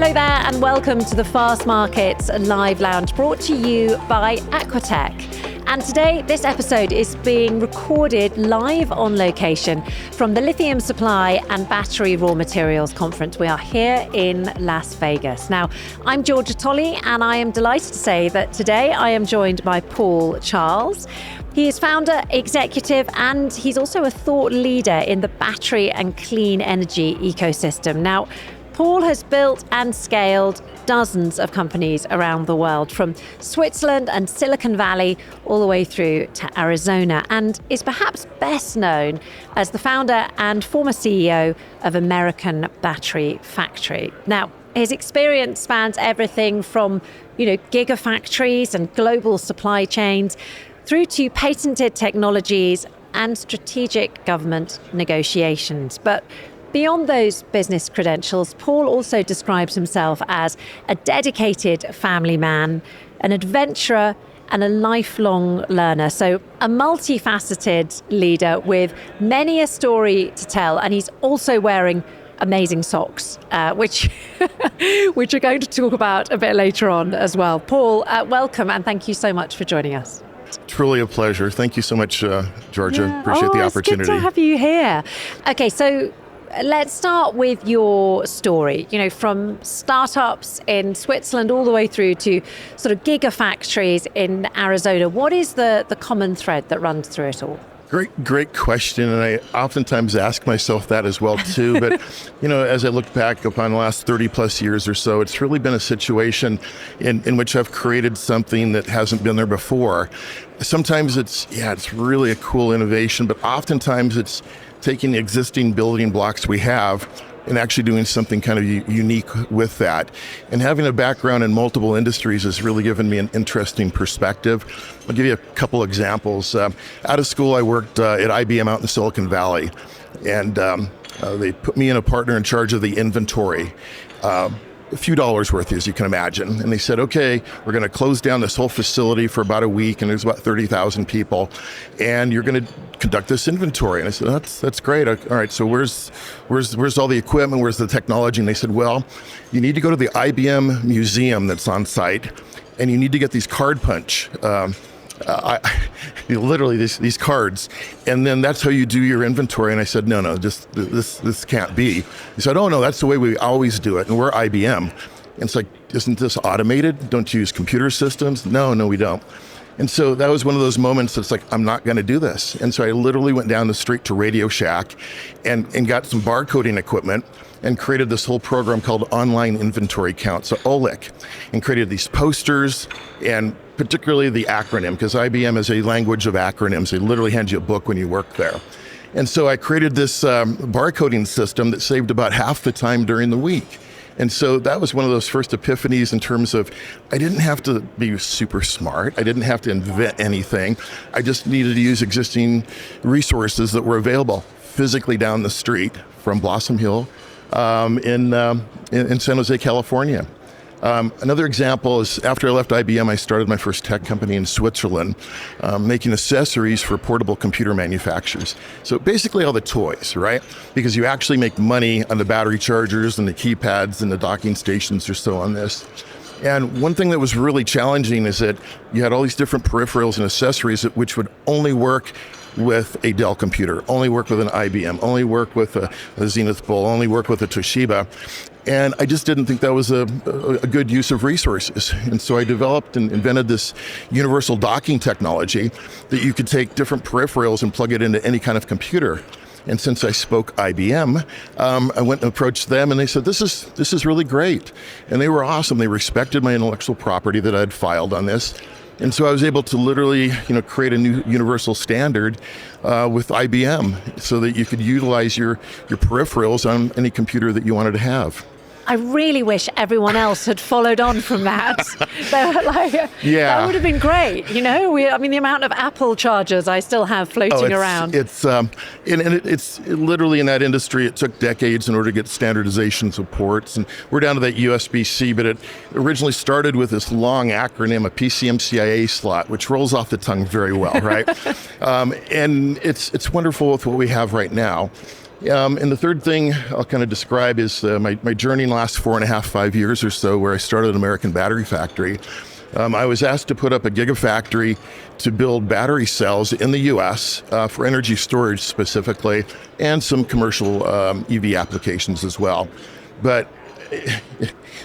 Hello there and welcome to the Fastmarkets Live Lounge brought to you by Aquatech. And today, this episode is being recorded live on location from the Lithium Supply and Battery Raw Materials Conference. We are here in Las Vegas. Now, I'm Georgia Tolley, and I am delighted to say that today I am joined by Paul Charles. He is founder, executive, and he's also a thought leader in the battery and clean energy ecosystem. Now, Paul has built and scaled dozens of companies around the world, from Switzerland and Silicon Valley all the way through to Arizona, and is perhaps best known as the founder and former CEO of American Battery Factory. Now, his experience spans everything from, gigafactories and global supply chains through to patented technologies and strategic government negotiations. But beyond those business credentials, Paul also describes himself as a dedicated family man, an adventurer, and a lifelong learner. So a multifaceted leader with many a story to tell. And he's also wearing amazing socks, which we're going to talk about a bit later on as well. Paul, welcome, and thank you so much for joining us. Truly a pleasure. Thank you so much, Georgia. Appreciate the opportunity. It's good to have you here. Okay, so let's start with your story, from startups in Switzerland all the way through to sort of gigafactories in Arizona. What is the common thread that runs through it all? Great question. And I oftentimes ask myself that as well, too. But, as I look back upon the last 30 plus years or so, it's really been a situation in which I've created something that hasn't been there before. Sometimes it's really a cool innovation, but oftentimes it's taking the existing building blocks we have and actually doing something kind of unique with that. And having a background in multiple industries has really given me an interesting perspective. I'll give you a couple examples. Out of school, I worked at IBM out in Silicon Valley, and they put me in a partner in charge of the inventory. A few dollars worth, as you can imagine. And they said, okay, we're going to close down this whole facility for about a week, and there's about 30,000 people, and you're going to conduct this inventory. And I said, that's great. All right, so where's all the equipment? Where's the technology? And they said, well, you need to go to the IBM museum that's on site, and you need to get these card punch. Literally these cards, and then that's how you do your inventory. And I said, no, just this can't be. He said, oh no, that's the way we always do it, and we're IBM. And it's like, isn't this automated? Don't you use computer systems? No, we don't. And so that was one of those moments that's like, I'm not going to do this. And so I literally went down the street to Radio Shack and got some barcoding equipment and created this whole program called Online Inventory Count, so OLIC, and created these posters, and particularly the acronym, because IBM is a language of acronyms. They literally hand you a book when you work there. And so I created this barcoding system that saved about half the time during the week. And so that was one of those first epiphanies in terms of, I didn't have to be super smart. I didn't have to invent anything. I just needed to use existing resources that were available physically down the street from Blossom Hill in San Jose, California. Another example is, after I left IBM, I started my first tech company in Switzerland, making accessories for portable computer manufacturers. So basically all the toys, right? Because you actually make money on the battery chargers and the keypads and the docking stations or so on this. And one thing that was really challenging is that you had all these different peripherals and accessories which would only work with a Dell computer, only work with an IBM, only work with a Zenith Bull, only work with a Toshiba. And I just didn't think that was a good use of resources. And so I developed and invented this universal docking technology that you could take different peripherals and plug it into any kind of computer. And since I spoke IBM, I went and approached them, and they said, this is really great. And they were awesome. They respected my intellectual property that I'd filed on this. And so I was able to literally, create a new universal standard with IBM so that you could utilize your peripherals on any computer that you wanted to have. I really wish everyone else had followed on from that. That would have been great. The amount of Apple chargers I still have floating around. It's literally in that industry, it took decades in order to get standardization supports. And we're down to that USB-C, but it originally started with this long acronym, a PCMCIA slot, which rolls off the tongue very well, right? And it's wonderful with what we have right now. And the third thing I'll kind of describe is my journey in the last 4.5, 5 years or so, where I started an American battery factory. I was asked to put up a gigafactory to build battery cells in the US for energy storage specifically, and some commercial EV applications as well. But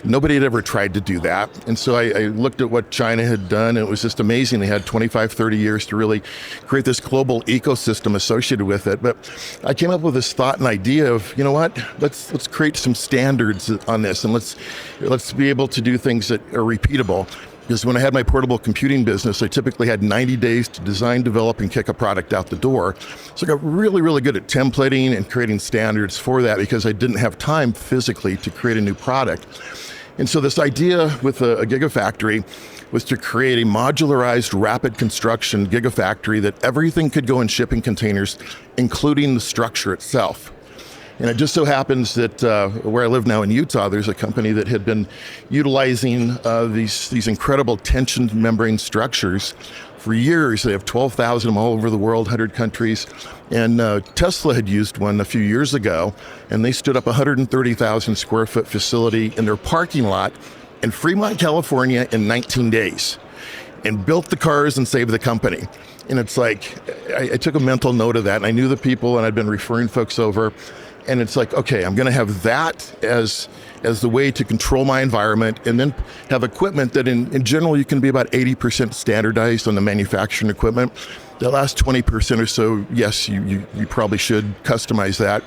nobody had ever tried to do that. And so I looked at what China had done, and it was just amazing. They had 25, 30 years to really create this global ecosystem associated with it. But I came up with this thought and idea of, you know what, let's create some standards on this, and let's be able to do things that are repeatable. Because when I had my portable computing business, I typically had 90 days to design, develop, and kick a product out the door. So I got really, really good at templating and creating standards for that, because I didn't have time physically to create a new product. And so this idea with a gigafactory was to create a modularized, rapid construction gigafactory that everything could go in shipping containers, including the structure itself. And it just so happens that where I live now in Utah, there's a company that had been utilizing these incredible tension membrane structures for years. They have 12,000 of them all over the world, 100 countries. And Tesla had used one a few years ago, and they stood up a 130,000 square foot facility in their parking lot in Fremont, California in 19 days, and built the cars and saved the company. And it's like, I took a mental note of that, and I knew the people, and I'd been referring folks over. And it's like, okay, I'm going to have that as the way to control my environment, and then have equipment that in general you can be about 80% standardized on the manufacturing equipment. The last 20% or so, yes, you probably should customize that,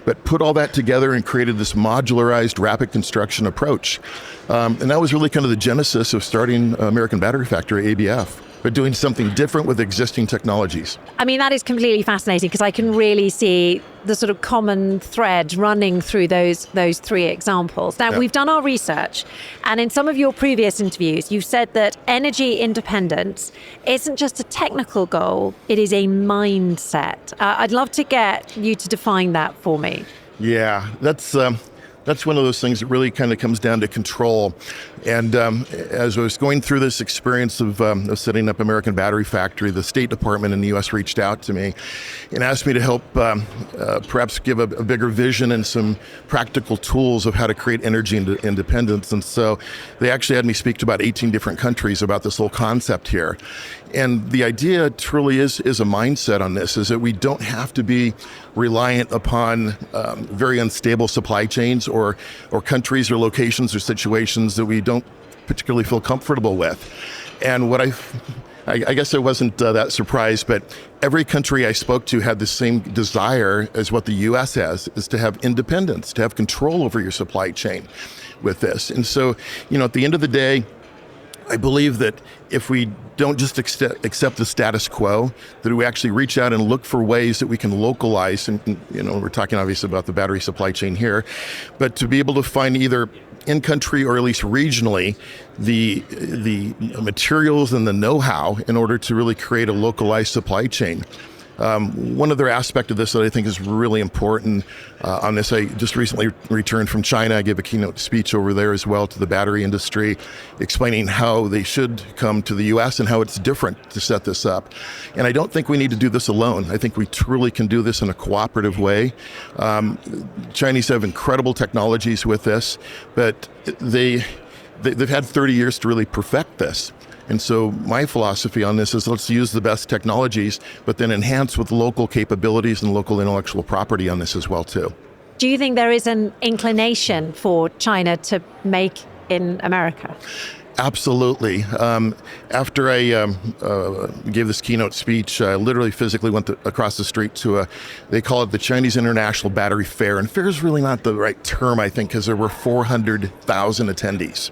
but put all that together and created this modularized rapid construction approach. And that was really kind of the genesis of starting American Battery Factory, ABF, but doing something different with existing technologies. I mean, that is completely fascinating, because I can really see the sort of common thread running through those three examples. Now, we've done our research, and in some of your previous interviews, you've said that energy independence isn't just a technical goal, it is a mindset. I'd love to get you to define that for me. Yeah, that's one of those things that really kind of comes down to control. And as I was going through this experience of setting up American Battery Factory, the State Department in the U.S. reached out to me and asked me to help perhaps give a bigger vision and some practical tools of how to create energy independence. And so they actually had me speak to about 18 different countries about this whole concept here. And the idea truly is a mindset on this, is that we don't have to be reliant upon very unstable supply chains or countries or locations or situations that we don't particularly feel comfortable with. And what I guess I wasn't that surprised, but every country I spoke to had the same desire as what the U.S. has, is to have independence, to have control over your supply chain with this. And so, at the end of the day, I believe that if we don't just accept the status quo, that we actually reach out and look for ways that we can localize, and we're talking obviously about the battery supply chain here, but to be able to find either in country or at least regionally the materials and the know-how in order to really create a localized supply chain. One other aspect of this that I think is really important on this, I just recently returned from China. I gave a keynote speech over there as well to the battery industry, explaining how they should come to the U.S. and how it's different to set this up. And I don't think we need to do this alone. I think we truly can do this in a cooperative way. Chinese have incredible technologies with this, but they've had 30 years to really perfect this. And so my philosophy on this is, let's use the best technologies, but then enhance with local capabilities and local intellectual property on this as well too. Do you think there is an inclination for China to make in America? Absolutely. After I gave this keynote speech, I literally physically went across the street to they call it the Chinese International Battery Fair. And fair is really not the right term, I think, because there were 400,000 attendees.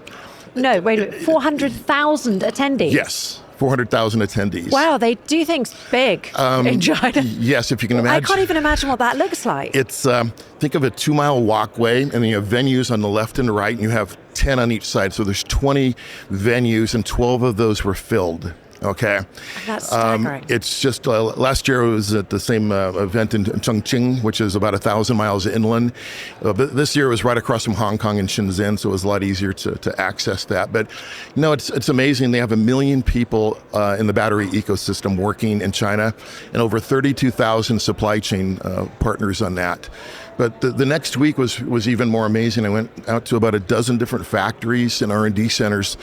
No, wait a minute, 400,000 attendees? Yes, 400,000 attendees. Wow, they do things big in China. Yes, if you can imagine. I can't even imagine what that looks like. It's, think of a 2-mile walkway, and then you have venues on the left and right, and you have 10 on each side. So there's 20 venues, and 12 of those were filled. Okay. That's staggering. It's just last year I was at the same event in Chongqing, which is about 1,000 miles inland. But this year it was right across from Hong Kong and Shenzhen, so it was a lot easier to access that. But it's amazing. They have 1 million people in the battery ecosystem working in China, and over 32,000 supply chain partners on that. But the next week was even more amazing. I went out to about a dozen different factories and R&D centers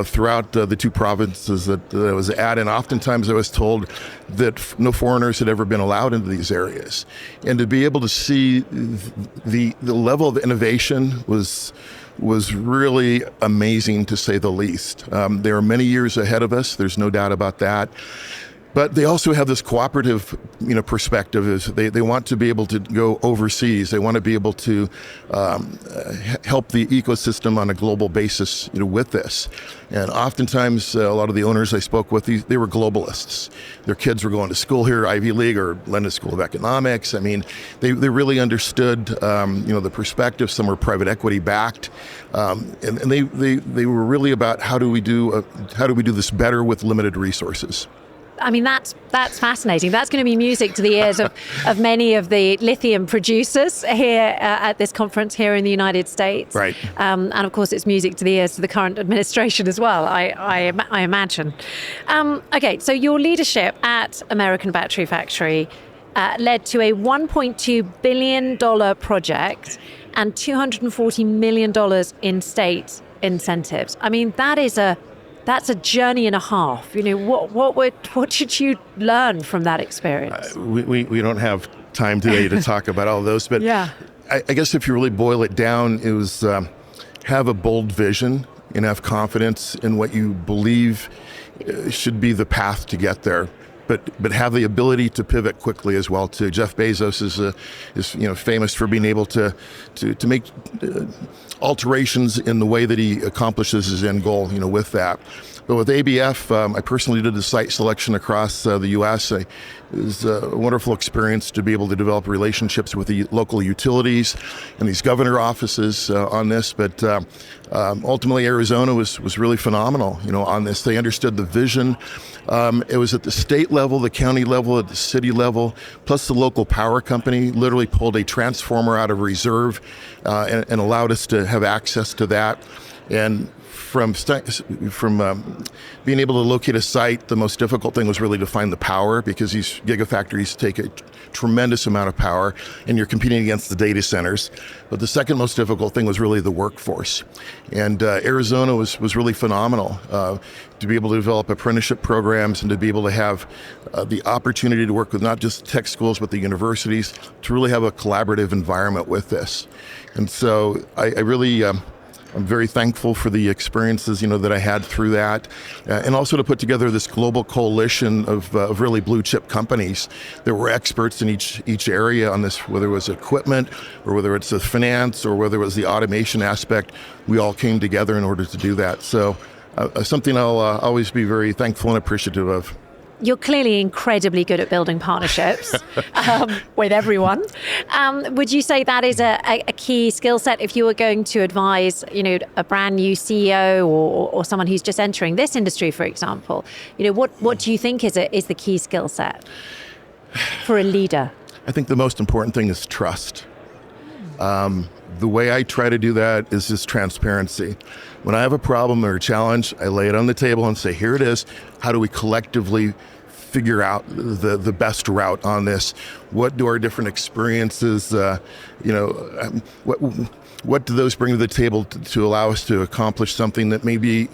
throughout the two provinces that I was at. And oftentimes I was told that no foreigners had ever been allowed into these areas. And to be able to see the level of innovation was really amazing, to say the least. They are many years ahead of us. There's no doubt about that. But they also have this cooperative, perspective. Is they want to be able to go overseas. They want to be able to help the ecosystem on a global basis, with this. And oftentimes, a lot of the owners I spoke with, they were globalists. Their kids were going to school here, Ivy League or London School of Economics. I mean, they really understood, the perspective. Some were private equity backed, and they were really about how do we do this better with limited resources. I mean, that's fascinating. That's going to be music to the ears of many of the lithium producers here at this conference here in the United States. Right. And of course, it's music to the ears of the current administration as well, I imagine. Okay, so your leadership at American Battery Factory led to a $1.2 billion project and $240 million in state incentives. I mean, that's a journey and a half. What did you learn from that experience? We don't have time today to talk about all those, but yeah. I guess if you really boil it down, it was have a bold vision and have confidence in what you believe should be the path to get there. But have the ability to pivot quickly as well too. Jeff Bezos is famous for being able to make alterations in the way that he accomplishes his end goal, with that. But with ABF, I personally did the site selection across the U.S. It was a wonderful experience to be able to develop relationships with the local utilities and these governor offices on this. But ultimately, Arizona was really phenomenal, on this. They understood the vision. It was at the state level, the county level, at the city level, plus the local power company literally pulled a transformer out of reserve and allowed us to have access to that. And from being able to locate a site, the most difficult thing was really to find the power, because these gigafactories take a tremendous amount of power and you're competing against the data centers. But the second most difficult thing was really the workforce. And Arizona was really phenomenal to be able to develop apprenticeship programs and to be able to have the opportunity to work with not just tech schools but the universities, to really have a collaborative environment with this. And so I really I'm very thankful for the experiences, that I had through that, and also to put together this global coalition of really blue chip companies that were experts in each area on this, whether it was equipment or whether it's the finance or whether it was the automation aspect. We all came together in order to do that. So something I'll always be very thankful and appreciative of. You're clearly incredibly good at building partnerships with everyone. Would you say that is a key skill set if you were going to advise, a brand new CEO or someone who's just entering this industry, for example? What do you think is the key skill set for a leader? I think the most important thing is trust. The way I try to do that is just transparency. When I have a problem or a challenge, I lay it on the table and say, here it is. How do we collectively figure out the best route on this? What do our different experiences, what do those bring to the table to allow us to accomplish something that may be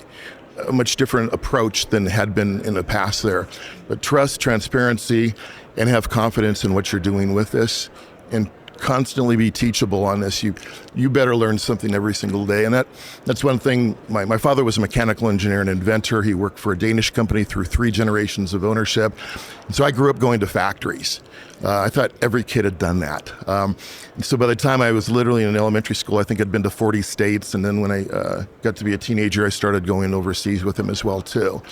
a much different approach than had been in the past there? But trust, transparency, and have confidence in what you're doing with this, and constantly be teachable on this. You better learn something every single day. And that's one thing. My father was a mechanical engineer and inventor. He worked for a Danish company through 3 generations of ownership. And so I grew up going to factories. I thought every kid had done that. And so by the time I was literally in elementary school, I think I'd been to 40 states. And then when I got to be a teenager, I started going overseas with him as well too.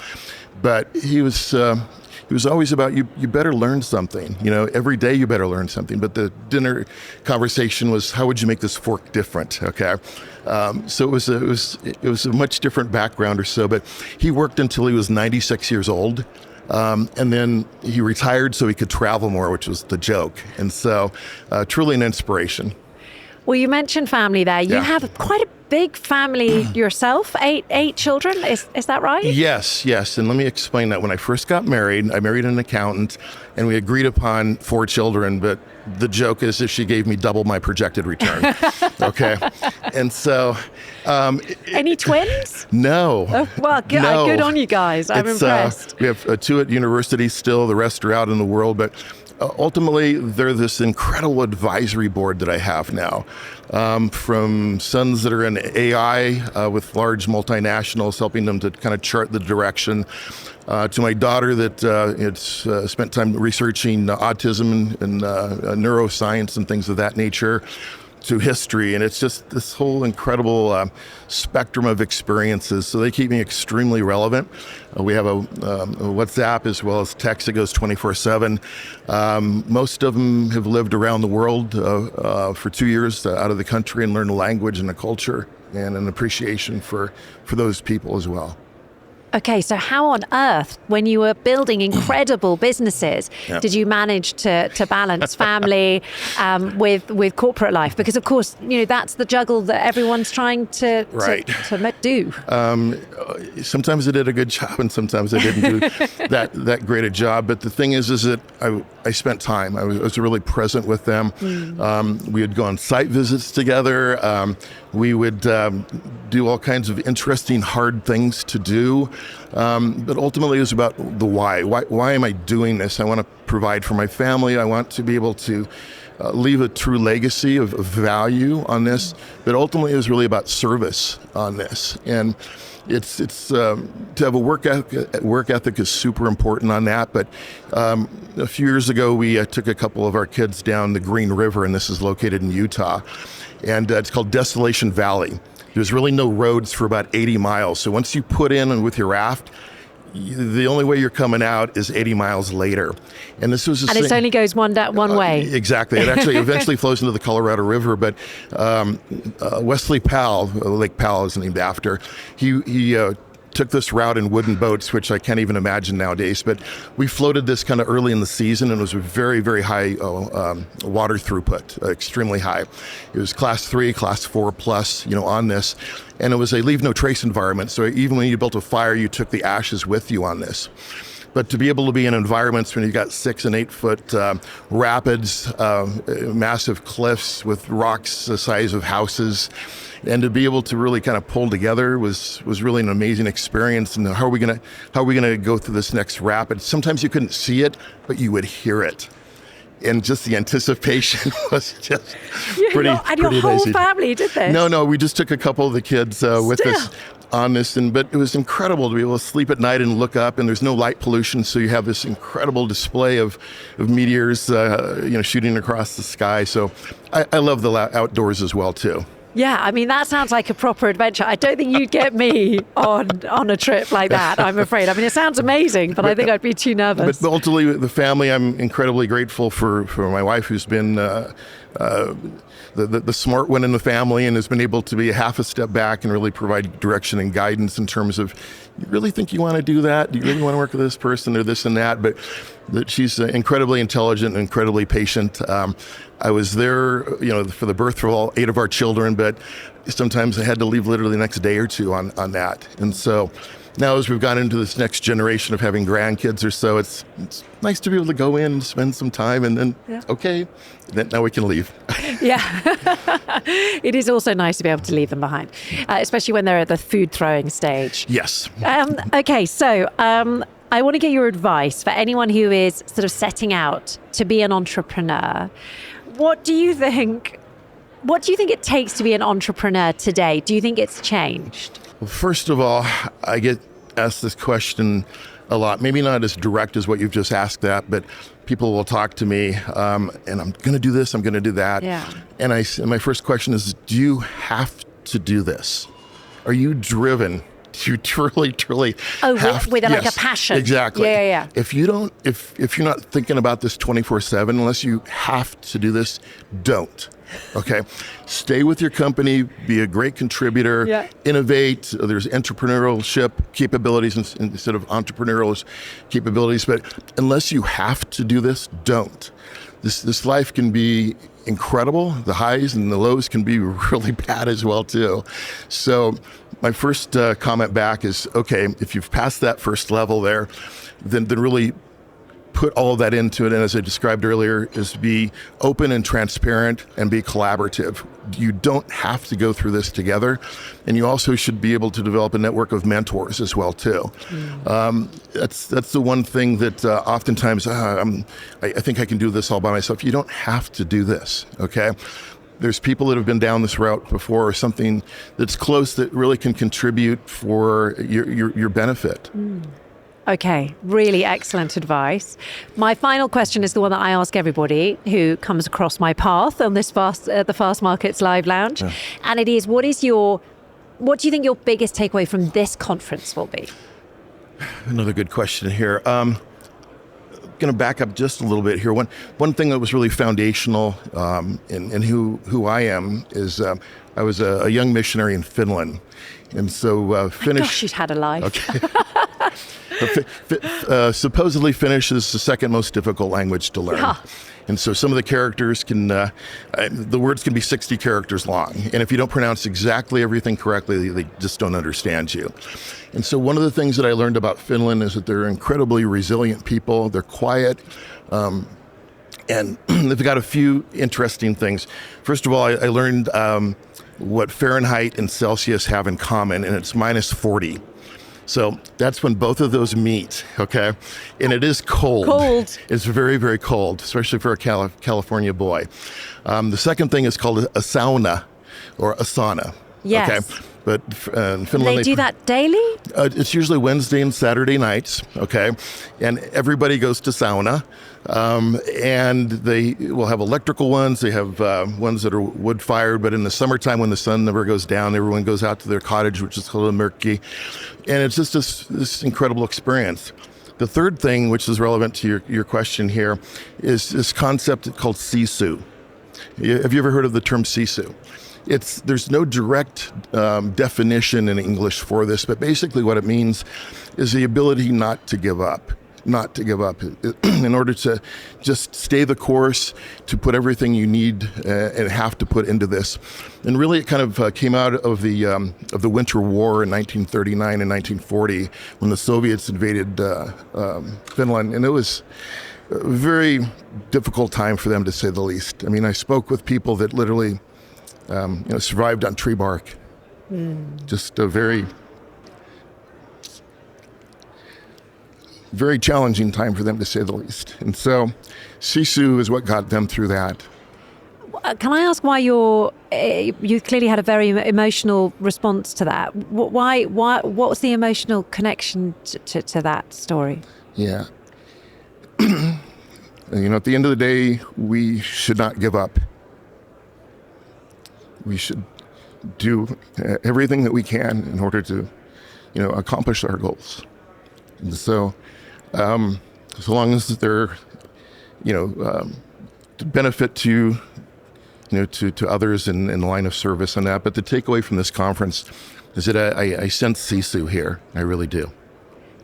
But he was it was always about you better learn something. Every day you better learn something. But the dinner conversation was, how would you make this fork different? Okay. So it was a much different background or so, but he worked until he was 96 years old. And then he retired so he could travel more, which was the joke. And so truly an inspiration. Well, you mentioned family there. You have quite a big family yourself, eight children. Is that right? Yes. And let me explain that. When I first got married, I married an accountant, and we agreed upon 4 children, but the joke is if she gave me double my projected return. Okay. And so... Any twins? No. Oh, well, good on you guys. I'm impressed. We have 2 at university still. The rest are out in the world, but ultimately, they're this incredible advisory board that I have now, from sons that are in AI with large multinationals, helping them to kind of chart the direction, to my daughter that spent time researching autism and neuroscience and things of that nature, to history. And it's just this whole incredible spectrum of experiences. So they keep me extremely relevant. We have a WhatsApp as well as text that goes 24/7. Most of them have lived around the world for 2 years out of the country and learned a language and a culture and an appreciation for those people as well. Okay, so how on earth, when you were building incredible businesses, did you manage to balance family with corporate life? Because of course, that's the juggle that everyone's trying to do. Sometimes I did a good job, and sometimes I didn't do that great a job. But the thing is that I spent time. I was really present with them. We would go on site visits together. We would do all kinds of interesting, hard things to do. But ultimately, it was about the why. Why am I doing this? I want to provide for my family. I want to be able to leave a true legacy of value on this. But ultimately, it was really about service on this. And it's to have a work ethic is super important on that. But a few years ago, we took a couple of our kids down the Green River, and this is located in Utah. And it's called Desolation Valley. There's really no roads for about 80 miles. So once you put in and with your raft, the only way you're coming out is 80 miles later. And this was it only goes one way. Exactly. It actually eventually flows into the Colorado River. But Wesley Powell, Lake Powell is named after, he took this route in wooden boats, which I can't even imagine nowadays. But we floated this kind of early in the season, and it was a very, very high water throughput, extremely high. It was class 3, class 4 plus, on this. And it was a leave no trace environment. So even when you built a fire, you took the ashes with you on this. But to be able to be in environments when you've got 6 and 8 foot rapids, massive cliffs with rocks the size of houses, and to be able to really kind of pull together was really an amazing experience. And how are we gonna go through this next rapid? Sometimes you couldn't see it, but you would hear it. And just the anticipation was just pretty And your whole amazing. Family did this? No, we just took a couple of the kids with us on this, but it was incredible to be able to sleep at night and look up, and there's no light pollution, so you have this incredible display of meteors, shooting across the sky. So I love the outdoors as well too. Yeah, I mean, that sounds like a proper adventure. I don't think you'd get me on a trip like that, I'm afraid. I mean, it sounds amazing, but I think I'd be too nervous. But ultimately, the family, I'm incredibly grateful for my wife, who's been the smart one in the family and has been able to be half a step back and really provide direction and guidance in terms of, you really think you want to do that? Do you really want to work with this person or this and that? But that she's incredibly intelligent and incredibly patient. I was there, for the birth of all 8 of our children, but sometimes I had to leave literally the next day or two on that. And so now as we've gone into this next generation of having grandkids or so, it's nice to be able to go in and spend some time and then, then now we can leave. Yeah. It is also nice to be able to leave them behind, especially when they're at the food throwing stage. Yes. Okay, so I want to get your advice for anyone who is sort of setting out to be an entrepreneur. What do you think it takes to be an entrepreneur today? Do you think it's changed? Well, first of all, I get asked this question a lot. Maybe not as direct as what you've just asked that, but people will talk to me, and I'm going to do this, I'm going to do that. Yeah. And my first question is, do you have to do this? Are you driven You truly Oh, have with like a yes, passion. Exactly. Yeah. If you're not thinking about this 24/7, unless you have to do this, don't. Okay, stay with your company, be a great contributor, innovate. There's entrepreneurship capabilities instead of entrepreneurial capabilities. But unless you have to do this, don't. This life can be incredible. The highs and the lows can be really bad as well too. So my first comment back is, okay, if you've passed that first level there, then really put all of that into it. And as I described earlier, is be open and transparent and be collaborative. You don't have to go through this together. And you also should be able to develop a network of mentors as well too. That's the one thing that oftentimes I think I can do this all by myself. You don't have to do this, okay? There's people that have been down this route before, or something that's close that really can contribute for your benefit. Okay, really excellent advice. My final question is the one that I ask everybody who comes across my path on this the Fastmarkets Live Lounge. Yeah. And it is, what do you think your biggest takeaway from this conference will be? Another good question here. I'm going to back up just a little bit here. One thing that was really foundational in who I am is I was a young missionary in Finland. And so Finnish... Gosh, she's had a life. Okay. Supposedly Finnish is the second most difficult language to learn. Yeah. And so some of the characters the words can be 60 characters long. And if you don't pronounce exactly everything correctly, they just don't understand you. And so one of the things that I learned about Finland is that they're incredibly resilient people. They're quiet. And they've got a few interesting things. First of all, I learned what Fahrenheit and Celsius have in common, and it's -40. So that's when both of those meet, okay? And it is cold. Cold. It's very, very cold, especially for a California boy. The second thing is called a sauna or a sauna. Yes. Okay? But in Finland, they do that daily? It's usually Wednesday and Saturday nights, okay? And everybody goes to sauna. And they will have electrical ones. They have ones that are wood-fired. But in the summertime, when the sun never goes down, everyone goes out to their cottage, which is called a murki. And it's just this incredible experience. The third thing, which is relevant to your question here, is this concept called sisu. Have you ever heard of the term sisu? There's no direct definition in English for this, but basically what it means is the ability not to give up. Not to give up, in order to just stay the course, to put everything you need and have to put into this. And really it kind of came out of the Winter War in 1939 and 1940 when the Soviets invaded Finland. And it was a very difficult time for them, to say the least. I mean, I spoke with people that literally survived on tree bark. Just a very challenging time for them, to say the least. And so sisu is what got them through that. Can I ask why you clearly had a very emotional response to that? Why what was the emotional connection to that story? Yeah. At the end of the day, we should not give up. We should do everything that we can in order to, accomplish our goals. And so, so long as they're, to benefit to others in the line of service and that. But the takeaway from this conference is that I sense sisu here. I really do.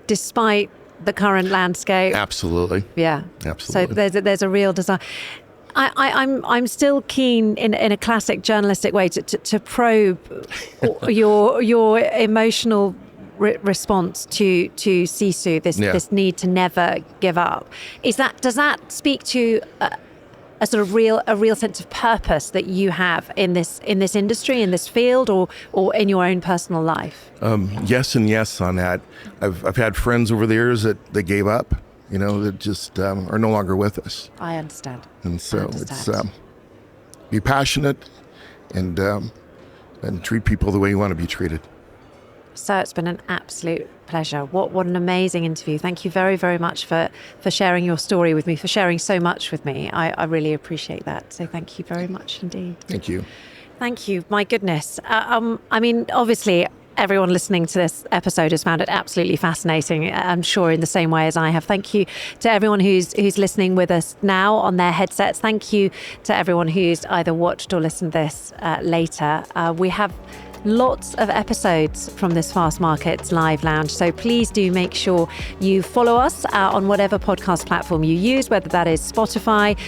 Despite the current landscape. Absolutely. Yeah. Absolutely. So there's a real desire. I'm still keen in a classic journalistic way to probe your emotional response to sisu, this need to never give up. Does that speak to a sort of real sense of purpose that you have in this industry, in this field, or in your own personal life? Yes and yes on that. I've had friends over the years that they gave up, that just are no longer with us. I understand. And so it's be passionate and treat people the way you want to be treated. So it's been an absolute pleasure. What an amazing interview. Thank you very, very much for sharing your story with me, for sharing so much with me. I really appreciate that. So thank you very much indeed. Thank you. Thank you. My goodness. Obviously, everyone listening to this episode has found it absolutely fascinating. I'm sure in the same way as I have. Thank you to everyone who's listening with us now on their headsets. Thank you to everyone who's either watched or listened to this later. We have lots of episodes from this Fastmarkets live lounge. So please do make sure you follow us on whatever podcast platform you use, whether that is Spotify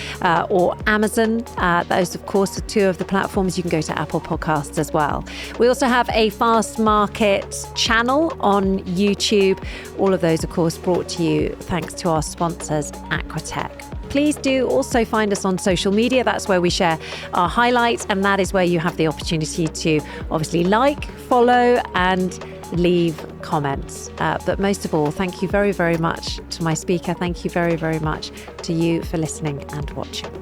or Amazon. Those, of course, are two of the platforms. You can go to Apple Podcasts as well. We also have a Fastmarkets channel on YouTube. All of those, of course, brought to you thanks to our sponsors, Aquatech. Please do also find us on social media. That's where we share our highlights, and that is where you have the opportunity to obviously like, follow, and leave comments. But most of all, thank you very, very much to my speaker. Thank you very, very much to you for listening and watching.